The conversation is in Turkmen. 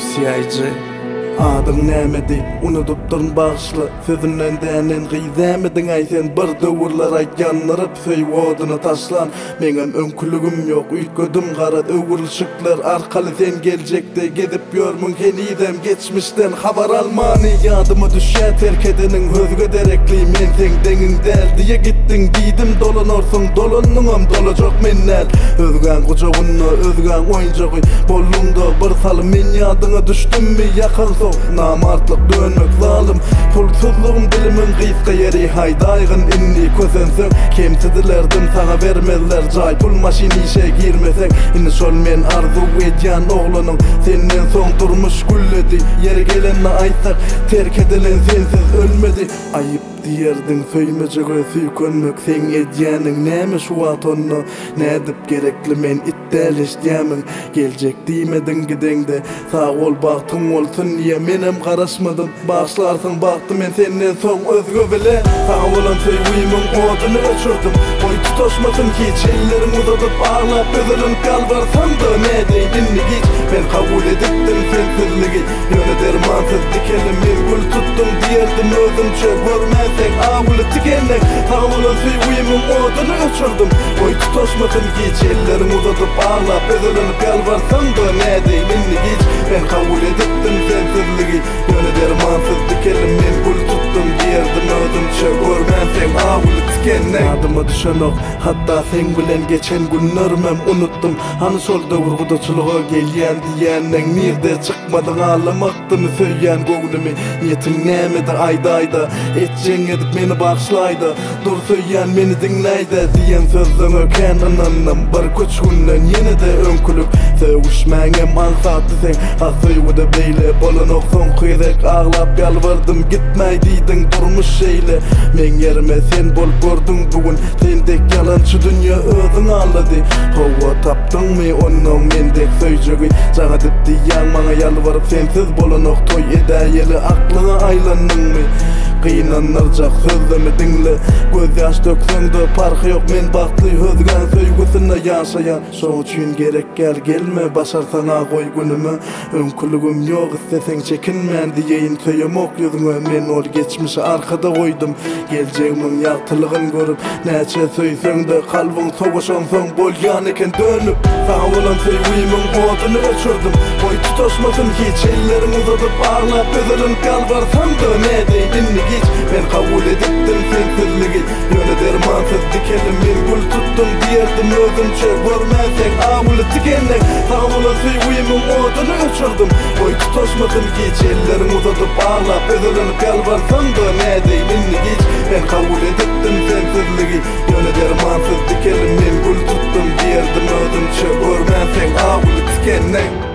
CIG. Adın nämedi, unutupdun bağışlı. Sözünden dänen gyzämedin ay sen bir döwürler aýanlaryp söýwodyny taşlan. Meňem öňkülügüm ýok, üýtgedim garat öwürlşyklar arkaly sen geljekde gezip ýörmüň henidem geçmişden habar almany ýadyma düşýär terk edeniň özge derekli men sen deňiň däl diýe gitdiň diýdim dolanarsyň dolannyňam dolajak mennäl özgän gujagyny özgän oýunjagy bolluňda bir saly men ýadyňa düşdümmi ýakyn namartlyk dönmek zalim pulsuzlugum dilimin gysga yeri haydaýgyn inni kösenseň kemsidilerdim sana bermezler jaý pul maşini işe girmeseň inni şol men arzu edýän oglanyň senden soň durmuş gülledi ýeri gelenni aýtsak terk edilen sensiz ölmedi aýyp diýerdin söýmejege süýkenmek sen edýäniň näme şu watony nädip gerekli men itdäleşdýämiň geljek diýmedin gidende sag ol bagtyň bolsun diýe menem garaşmadym bagşlarsyň bagty men senden soň özge bile sag bolan söýgüýmüň oduny öçürdüm oý tutaşmasyn ki çellerim uzadyp ağlap özülün kalbarsam da nädeýdin hiç men kabul edipdim sensizligi ýöne dermansyz dikelim men gül tutdum diýerdim özümçe görmäsek awuly tikennek sag bolan söýgüýmüň oduny öçürdüm oý tutaşmasyn ki çellerim uzadyp ağlap özülün kalbarsam da nädeýdin hiç men kabul edipdim sensizligi ýöne dermansyz dikelim men gül tutdum diýerdim özümçe görmäsek awuly tikennek adyma düşenok hatta sen bilen geçen günlermem unuttum hani şol döwürgudaçylyga gelýän diýänden nirde çykmadyň ağlamakdymy söýýän göwnümi niýetiň nämedir aýda-aýda etjeň edip meni bagşlaýdy dur söýýän meni diňläýdi diýen sözüň ökenanam bir köçgünden ýene-de öňkülük söwüşmäňem ansatdy sen hasöýgüde beýle bolanok soňkyzek ağlap ýalbardym gitmäý diýdiň durmuş şeýle men ýerime sen bolup gördüň bugün sendek yalançy dünýä özüň alady hawa tapdyňmy onuň mendek söýjegi jaga dipdi ýan maňa ýalbaryp sensiz bolanok toý edäýeli aklyňa aýlandyňmy Kıynanlarcak sözlemi dinle göz yaş dökseňde parky ýok men bagtly özgän söýgüsinde ýaşaýan şoň üçin gerek gelme başarsaňa goý günümi öňkülügüm ýok isteseň çekinmän diýeýin söýemok ýüzüňe men ol geçmişi arkada goýdum geljegimiň ýagtylygyny görüp näçe söýseňde kalbyň soňuşan soň bolýan eken dönüp sağa bolan söýgüýmüň oduny öçürdüm oý tutaşmasyn hiç ellerim uzadyp ağlap özülün kalbarsam da nädeýdin ben kabul edipdim sensizligi ýöne dermansyz dikelim men gül tutdum diýerdim özümçe görmäsek awuly tikennek sag bolan söýgüýmüň oduny öçürdüm oý tutaşmasyn hiç ellerim uzadyp ağlap özülün kalbarsam da nädeýdin hiç ben kabul edipdim sensizligi ýöne dermansyz dikelim men gül tutdum diýerdim özümçe görmäsek awuly tikennek